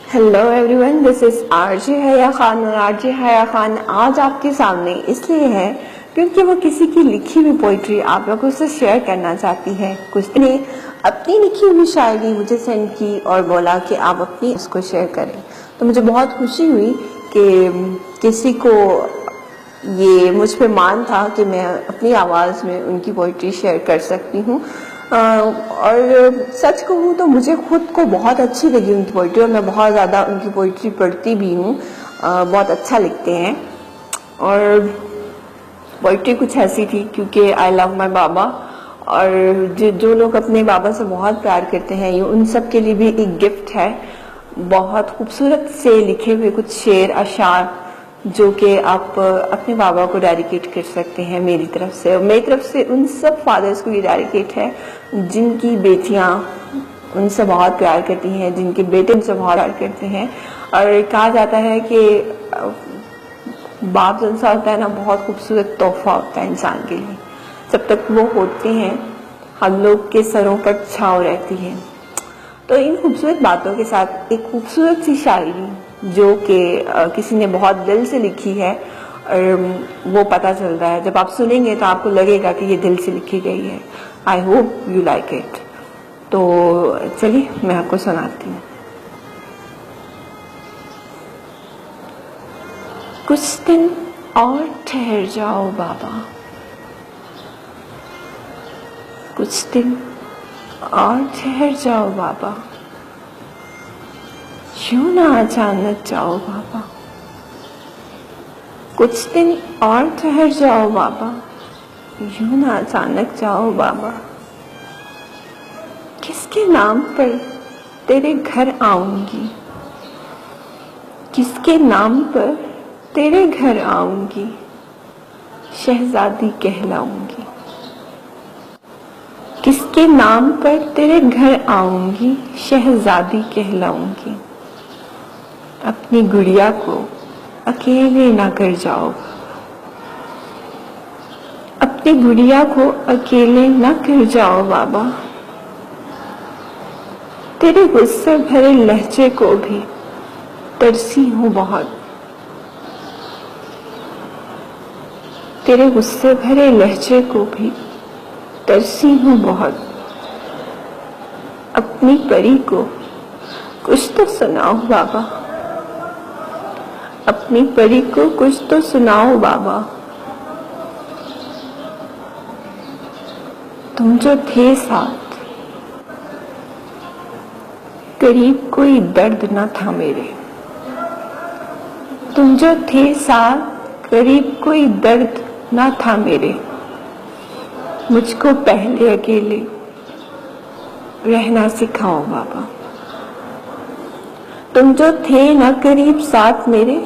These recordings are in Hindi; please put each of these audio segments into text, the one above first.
Hello everyone, this is RJ हया खान। और आरजे हया खान आज आपके सामने इसलिए है क्योंकि वो किसी की लिखी हुई पोइट्री आप लोगों से शेयर करना चाहती है। कुछ ने अपनी लिखी हुई शायरी मुझे सेंड की और बोला कि आप अपनी उसको शेयर करें, तो मुझे बहुत खुशी हुई कि किसी को ये मुझ पे मान था कि मैं अपनी आवाज़ में उनकी पोइट्री शेयर कर सकती हूँ। और सच कहूँ तो मुझे खुद को बहुत अच्छी लगी उनकी पोइट्री और मैं बहुत ज़्यादा उनकी पोइट्री पढ़ती भी हूँ। बहुत अच्छा लिखते हैं। और पोइट्री कुछ ऐसी थी क्योंकि आई लव माई बाबा, और जो लोग अपने बाबा से बहुत प्यार करते हैं ये उन सब के लिए भी एक गिफ्ट है। बहुत खूबसूरत से लिखे हुए कुछ शेर अशार जो कि आप अपने बाबा को डेडिकेट कर सकते हैं। मेरी तरफ से उन सब फादर्स को ये डेडिकेट है जिनकी बेटियां उनसे बहुत प्यार करती हैं, जिनके बेटे उनसे बहुत प्यार करते हैं। और कहा जाता है कि बाप जैसा होता है ना, बहुत खूबसूरत तोहफा होता है इंसान के लिए। जब तक वो होते हैं हम लोग के सरों पर छाँव रहती है। तो इन खूबसूरत बातों के साथ एक खूबसूरत सी शायरी जो कि किसी ने बहुत दिल से लिखी है, और वो पता चल रहा है, जब आप सुनेंगे तो आपको लगेगा कि ये दिल से लिखी गई है। I hope you like it. तो चलिए मैं आपको सुनाती हूँ। कुछ दिन और ठहर जाओ बाबा, कुछ दिन और ठहर जाओ बाबा, यूं ना अचानक जाओ बाबा। कुछ दिन और ठहर जाओ बाबा, यूं ना अचानक जाओ बाबा। किसके नाम पर तेरे घर आऊंगी, किसके नाम पर तेरे घर आऊंगी, शहजादी कहलाऊंगी। किसके नाम पर तेरे घर आऊंगी, शहजादी कहलाऊंगी। अपनी गुड़िया को अकेले ना कर जाओ, अपनी गुड़िया को अकेले ना कर जाओ बाबा। तेरे गुस्से भरे लहजे को भी तरसी हूँ बहुत, तेरे गुस्से भरे लहजे को भी तरसी हूँ बहुत। अपनी परी को कुछ तो सुनाओ बाबा, अपनी परी को कुछ तो सुनाओ बाबा। तुम जो थे साथ करीब कोई दर्द न था मेरे, तुम जो थे साथ करीब कोई दर्द न था मेरे। मुझको पहले अकेले रहना सिखाओ बाबा। तुम जो थे न करीब साथ मेरे,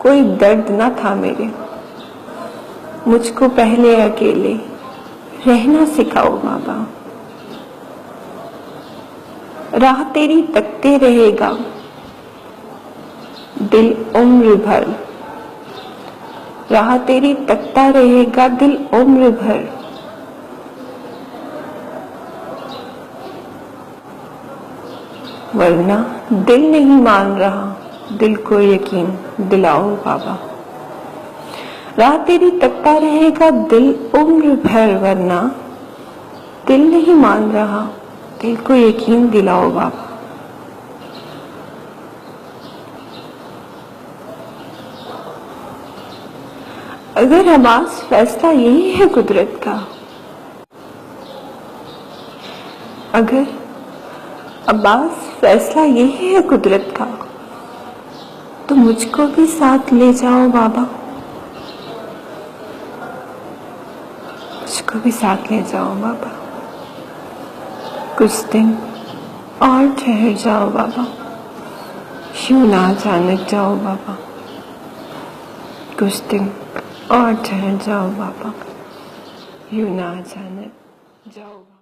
कोई दर्द न था मेरे। मुझको पहले अकेले रहना सिखाओ बाबा। राह तेरी तकते रहेगा दिल उम्र भर, राह तेरी तकता रहेगा दिल उम्र भर। वरना दिल नहीं मान रहा, दिल को यकीन दिलाओ बाबा। राह तेरी तकता रहेगा दिल उम्र भर, वरना दिल नहीं मान रहा, दिल को यकीन दिलाओ बाबा। अगर अब्बास फैसला यही है कुदरत का, अगर अब्बास फैसला यही है कुदरत का, तो मुझको भी साथ ले जाओ बाबा, मुझको भी साथ ले जाओ बाबा। कुछ दिन और ठहर जाओ बाबा, यूं ना अचानक जाओ बाबा। कुछ दिन और ठहर जाओ बाबा, यूं ना अचानक जाओ बाबा।